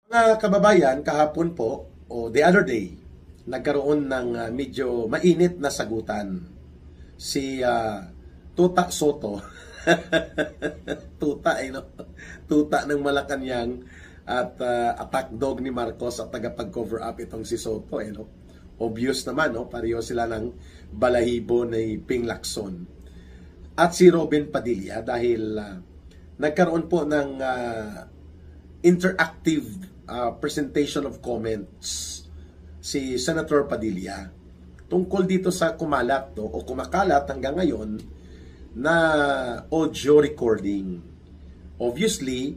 Mga kababayan, kahapon po, o the other day, nagkaroon ng medyo mainit na sagutan. Si Tuta Soto, tuta no? Tuta ng Malacanang at attack dog ni Marcos at tagapag-cover up itong si Soto. No? Obvious naman, no? Pareho sila ng balahibo ni Ping Lacson. At si Robin Padilla dahil nagkaroon po ng interactive presentation of comments si Senator Padilla tungkol dito sa kumalat o kumakalat hanggang ngayon na audio recording. Obviously,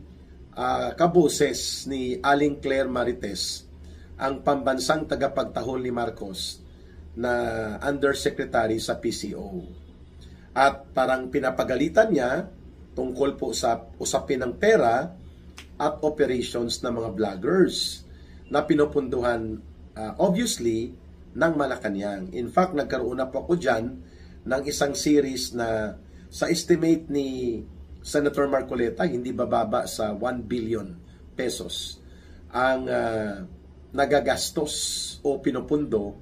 kaboses ni Aling Claire Marites, ang pambansang tagapagtahol ni Marcos na undersecretary sa PCO. At parang pinapagalitan niya tungkol po sa usapin ng pera at operations ng mga vloggers na pinupunduhan obviously ng Malacanang. In fact, nagkaroon na po ako dyan ng isang series na sa estimate ni Senator Marcoleta, hindi bababa sa 1 billion pesos ang nagagastos o pinupundo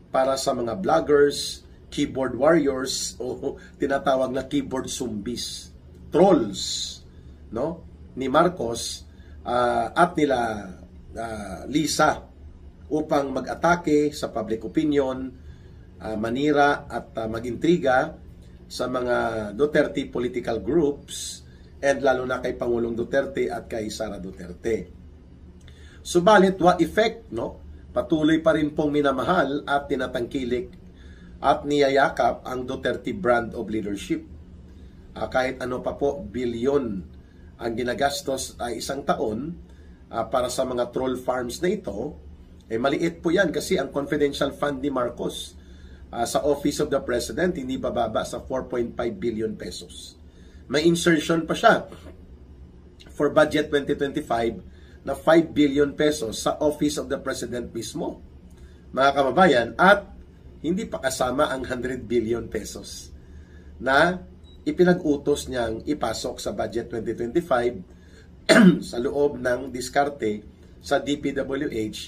para sa mga vloggers, keyboard warriors o tinatawag na keyboard zombies, trolls, no, ni Marcos at nila Lisa upang mag-atake sa public opinion, manira at mag-intriga sa mga Duterte political groups and lalo na kay Pangulong Duterte at kay Sara Duterte. Subalit, what effect, no? Patuloy pa rin pong minamahal at tinatangkilik at niyayakap ang Duterte brand of leadership. Kahit ano pa po, bilyon ang ginagastos ay isang taon para sa mga troll farms na ito, maliit po yan kasi ang confidential fund ni Marcos sa Office of the President hindi bababa sa 4.5 billion pesos. May insertion pa siya for budget 2025 na 5 billion pesos sa Office of the President mismo, mga kababayan, at hindi pa kasama ang 100 billion pesos na ipinag-utos niyang ipasok sa budget 2025 sa loob ng diskarte sa DPWH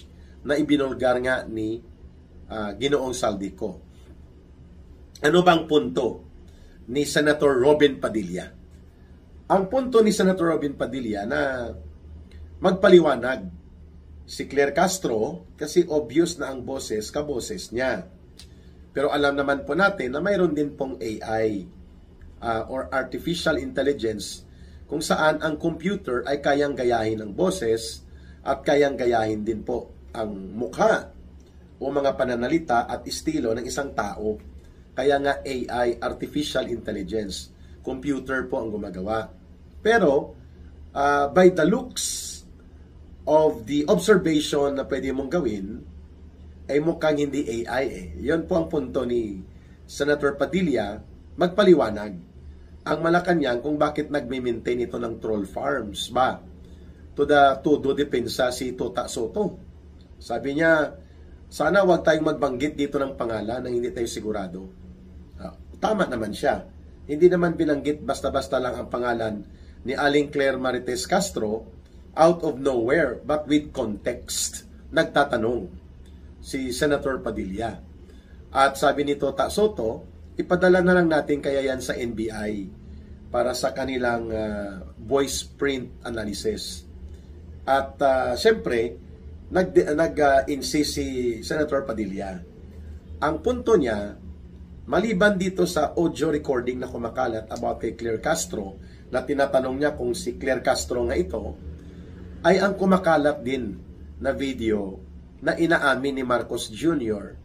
na ibinulgar nga ni Ginoong Saldico. Ano bang punto ni Senator Robin Padilla? Ang punto ni Senator Robin Padilla na magpaliwanag si Claire Castro kasi obvious na ang boses kaboses niya. Pero alam naman po natin na mayroon din pong AI or artificial intelligence kung saan ang computer ay kayang gayahin ang boses at kayang gayahin din po ang mukha o mga pananalita at estilo ng isang tao. Kaya nga AI, artificial intelligence, computer po ang gumagawa. Pero by the looks of the observation na pwede mong gawin, ay mukhang hindi AI . Yan po ang punto ni Senator Padilla, magpaliwanag ang Malacanang kung bakit nagme-maintain ito ng troll farms ba. Todo depensa si Tuta Soto. Sabi niya, sana wag tayong magbanggit dito ng pangalan nang hindi tayo sigurado. Tama naman siya. Hindi naman binanggit basta-basta lang ang pangalan ni Aling Claire Marites Castro out of nowhere but with context. Nagtatanong si Senator Padilla. At sabi ni Tuta Soto, ipadala na lang natin kaya yan sa NBI para sa kanilang voice print analysis. At siyempre, nag-insist si Senator Padilla. Ang punto niya, maliban dito sa audio recording na kumakalat about kay Claire Castro, na tinatanong niya kung si Claire Castro nga ito, ay ang kumakalat din na video na inaamin ni Marcos Jr.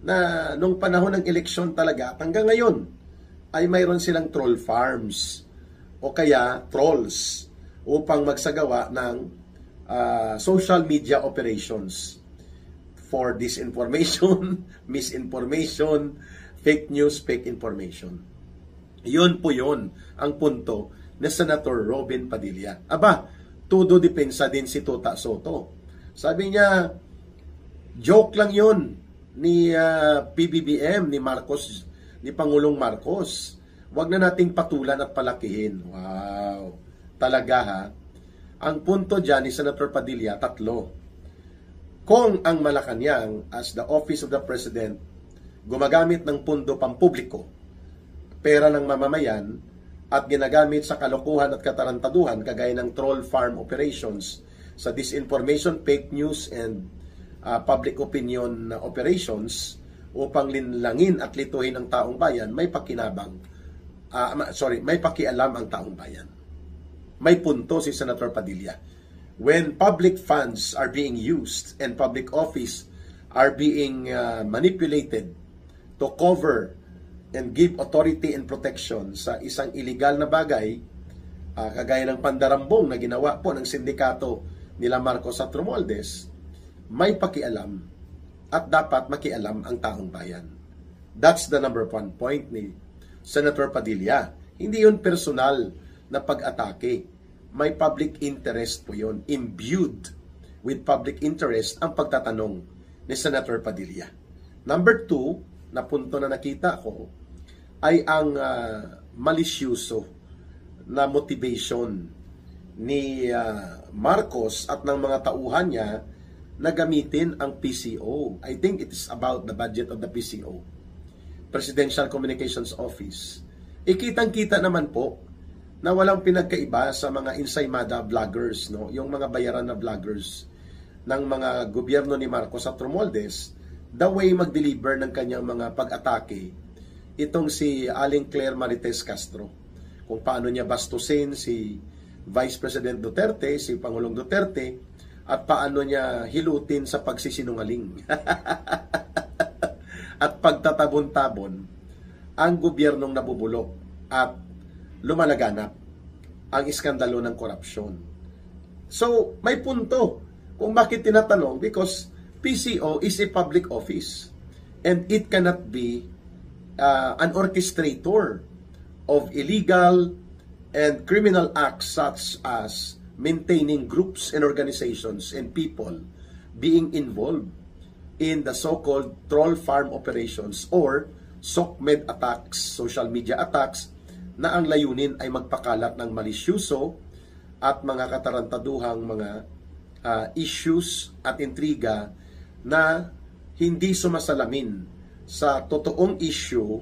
na nung panahon ng eleksyon talaga, hanggang ngayon, ay mayroon silang troll farms o kaya trolls upang magsagawa ng social media operations for disinformation, misinformation, fake news, fake information. Yun po yun ang punto ni Senator Robin Padilla. Aba, todo depensa din si Tuta Soto. Sabi niya, joke lang yun ni PBBM, ni Marcos, ni Pangulong Marcos. Huwag na nating patulan at palakihin. Wow, talaga ha. Ang punto dyan ni Senator Padilla, tatlo. Kung ang Malacanang as the Office of the President gumagamit ng pundo pampubliko, pera ng mamamayan, at ginagamit sa kalokohan at katarantaduhan kagaya ng troll farm operations, sa disinformation, fake news, and public opinion operations upang linlangin at lituhin ang taong bayan, may pakialam ang taong bayan. May punto si Senator Padilla. When public funds are being used and public office are being manipulated to cover and give authority and protection sa isang illegal na bagay, kagaya ng pandarambong na ginawa po ng sindikato nila Marcos at Romualdez, may pakialam at dapat makialam ang taong bayan. That's the number 1 point ni Senator Padilla. Hindi yun personal na pag-atake. May public interest po yun. Imbued with public interest ang pagtatanong ni Senator Padilla. Number 2, na punto na nakita ko, ay ang malisyuso na motivation ni Marcos at ng mga tauhan niya na gamitin ang PCO. I think it is about the budget of the PCO, Presidential Communications Office. Ikitang-kita naman po na walang pinagkaiba sa mga ensaymada vloggers, no? Yung mga bayaran na vloggers ng mga gobyerno ni Marcos at Romualdez, the way mag-deliver ng kanyang mga pag-atake, itong si Aling Claire Marites Castro, kung paano niya bastusin si Vice President Duterte, si Pangulong Duterte, at paano niya hilutin sa pagsisinungaling at pagtatabon-tabon ang gobyernong nabubulok at lumalaganap ang iskandalo ng korupsyon. So, may punto kung bakit tinatanong, because PCO is a public office and it cannot be an orchestrator of illegal and criminal acts such as maintaining groups and organizations and people being involved in the so-called troll farm operations or SOCMED attacks, social media attacks, na ang layunin ay magpakalat ng malisyuso at mga katarantaduhang mga issues at intriga na hindi sumasalamin sa totoong issue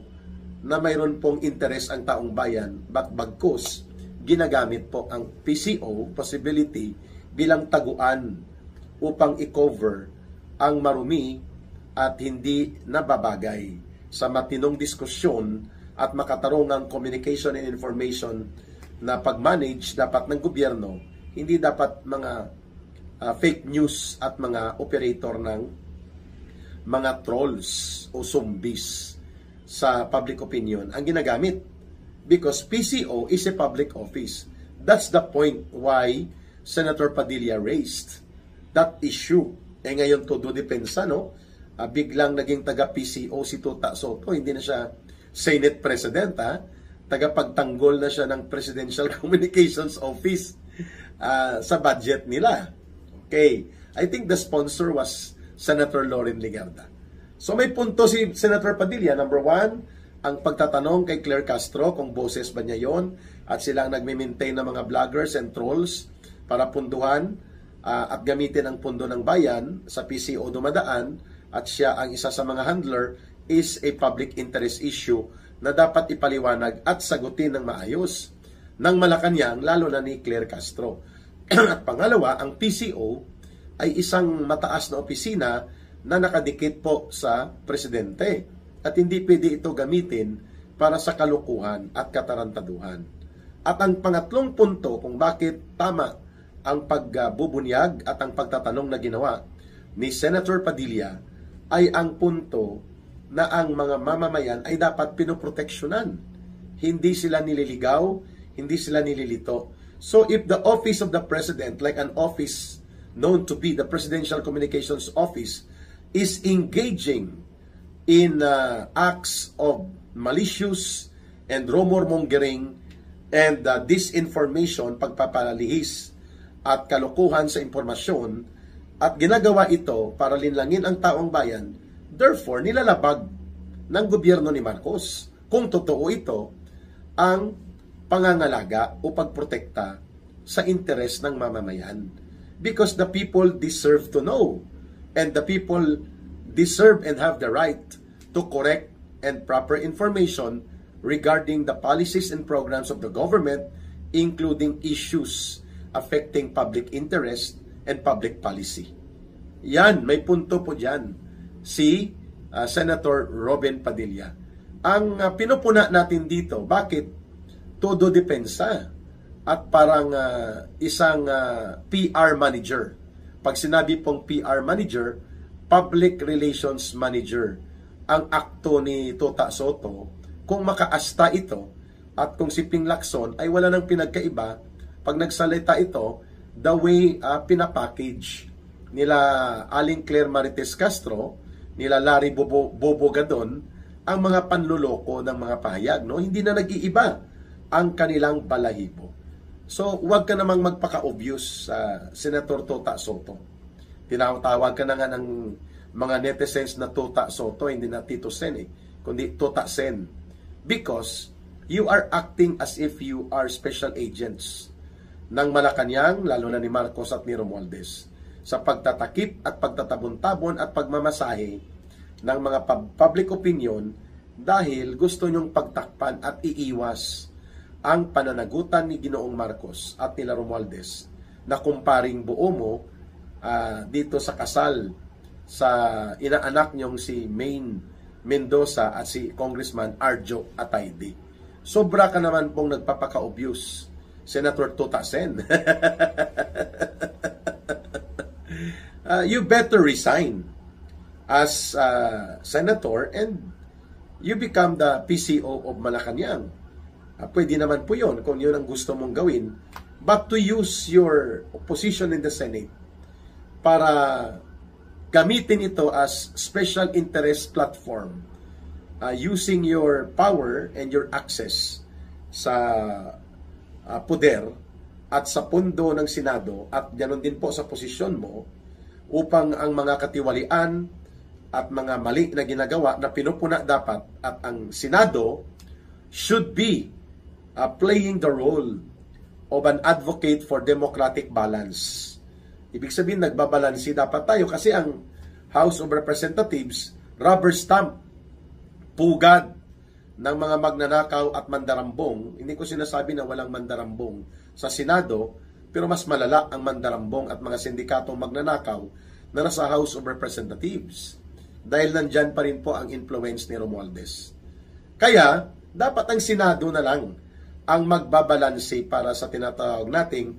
na mayroon pong interes ang taong bayan, but bagkus ginagamit po ang PCO possibility bilang taguan upang i-cover ang marumi at hindi nababagay sa matinong diskusyon at makatarungang communication and information na pag-manage dapat ng gobyerno, hindi dapat mga fake news at mga operator ng mga trolls o zombies sa public opinion ang ginagamit. Because PCO is a public office. That's the point why Senator Padilla raised that issue. Ngayon todo depensa, no? Biglang naging taga-PCO si Tuta Soto. Hindi na siya Senate President, ha? Tagapagtanggol na siya ng Presidential Communications Office sa budget nila. Okay. I think the sponsor was Senator Loren Legarda. So may punto si Senator Padilla. Number 1, ang pagtatanong kay Claire Castro kung boses ba niya yon at sila ang nagme-maintain ng mga vloggers and trolls para punduhan at gamitin ang pundo ng bayan sa PCO dumadaan at siya ang isa sa mga handler is a public interest issue na dapat ipaliwanag at sagutin ng maayos ng Malacanang, lalo na ni Claire Castro. At pangalawa, ang PCO ay isang mataas na opisina na nakadikit po sa presidente. At hindi pwede ito gamitin para sa kalukuhan at katarantaduhan. At ang pangatlong punto kung bakit tama ang pagbubunyag at ang pagtatanong na ginawa ni Senator Padilla ay ang punto na ang mga mamamayan ay dapat pinoproteksyonan. Hindi sila nililigaw, hindi sila nililito. So if the office of the president, like an office known to be the Presidential Communications Office, is engaging in acts of malicious and rumor-mongering and disinformation, pagpapalihis at kalokohan sa impormasyon, at ginagawa ito para linlangin ang taong bayan, therefore nilalabag ng gobyerno ni Marcos, kung totoo ito, ang pangangalaga o pagprotekta sa interes ng mamamayan. Because the people deserve to know. And the people deserve and have the right to correct and proper information regarding the policies and programs of the government, including issues affecting public interest and public policy. Yan, may punto po dyan si Senator Robin Padilla. Ang pinupuna natin dito, bakit todo depensa at parang isang PR manager. Pag sinabi pong PR manager, public relations manager, ang akto ni Tota Sotto, kung makaasta ito at kung si Ping Lacson ay wala nang pinagkaiba pag nagsalita ito, the way pinapackage nila Aling Claire Marites Castro, nila Larry Bobo Gadon, ang mga panluloko ng mga pahayag. No? Hindi na nag-iiba ang kanilang balahibo. So, huwag ka namang magpaka-obvious Senator Tota Sotto. Tinawag ka na nga ng mga netizens na Tota Sotto, hindi na Tito Sen kundi Tota Sen. Because you are acting as if you are special agents ng Malacanang, lalo na ni Marcos at ni Romualdez, sa pagtatakip at pagtatabon-tabon at pagmamasahe ng mga public opinion dahil gusto nyong pagtakpan at iiwas ang pananagutan ni Ginoong Marcos at nila Romualdez na kumparing buo mo dito sa kasal sa inaanak nyong si Maine Mendoza at si Congressman Arjo Atayde. Sobra ka naman pong nagpapaka-obvious, Senator Tota Sen. You better resign as senator and you become the PCO of Malacanang. Pwede naman po yun kung yun ang gusto mong gawin. But to use your position in the Senate para gamitin ito as special interest platform, using your power and your access sa poder at sa pondo ng Senado at ganoon din po sa posisyon mo upang ang mga katiwalian at mga mali na ginagawa na pinupuna dapat at ang Senado should be playing the role of an advocate for democratic balance. Ibig sabihin, nagbabalansi dapat tayo kasi ang House of Representatives, rubber stamp, pugad ng mga magnanakaw at mandarambong. Hindi ko sinasabi na walang mandarambong sa Senado, pero mas malala ang mandarambong at mga sindikatong magnanakaw na nasa House of Representatives. Dahil nandyan pa rin po ang influence ni Romualdez. Kaya, dapat ang Senado na lang ang magbabalanse para sa tinatawag nating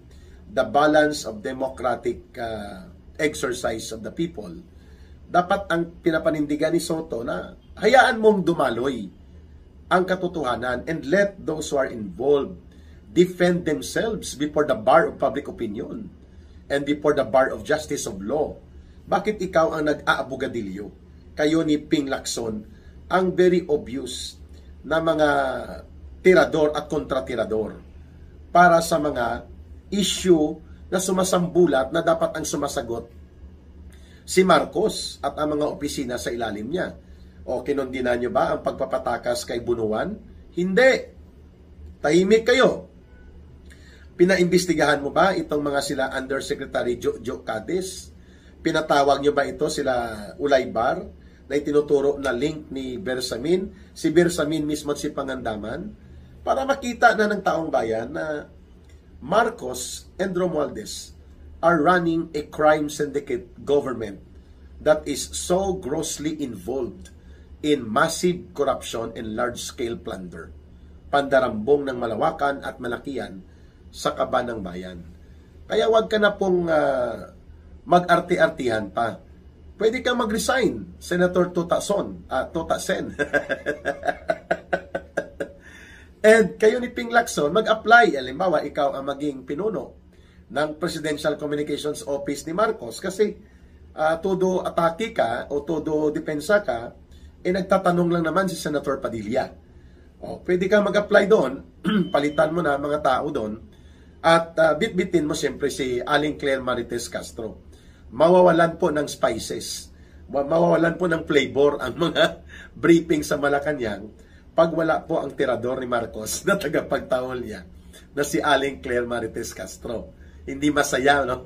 the balance of democratic exercise of the people. Dapat ang pinapanindigan ni Sotto na hayaan mong dumaloy ang katotohanan and let those who are involved defend themselves before the bar of public opinion and before the bar of justice of law. Bakit ikaw ang nag-aabugadilyo? Kayo ni Ping Lacson ang very obvious na mga tirador at kontratirador para sa mga issue na sumasambulat na dapat ang sumasagot si Marcos at ang mga opisina sa ilalim niya. O kinondinan nyo ba ang pagpapatakas kay Bunuan? Hindi. Tahimik kayo. Pinaimbestigahan mo ba itong mga sila Undersecretary Jojo Cadiz? Pinatawag nyo ba ito sila Ulaybar na itinuturo na link ni Bersamin? Si Bersamin mismo at si Pangandaman? Para makita na ng taong bayan na Marcos and Romualdez are running a crime syndicate government that is so grossly involved in massive corruption and large-scale plunder, pandarambong ng malawakan at malakian sa kaba ng bayan. Kaya wag ka na pong mag-arte-artihan pa. Pwede kang mag-resign, Senator Tota Sen. And kayo ni Ping Lacson, mag-apply. Halimbawa, ikaw ang maging pinuno ng Presidential Communications Office ni Marcos kasi todo atake ka o todo depensa ka, nagtatanong lang naman si Senator Padilla. Pwede kang mag-apply doon, palitan mo na mga tao doon, at bitbitin mo siyempre si Aling Claire Marites Castro. Mawawalan po ng spices, mawawalan po ng flavor ang mga briefing sa Malacanang pag wala po ang tirador ni Marcos na tagapagtawol niya. na si Aling Claire Marites Castro. Hindi masaya, no?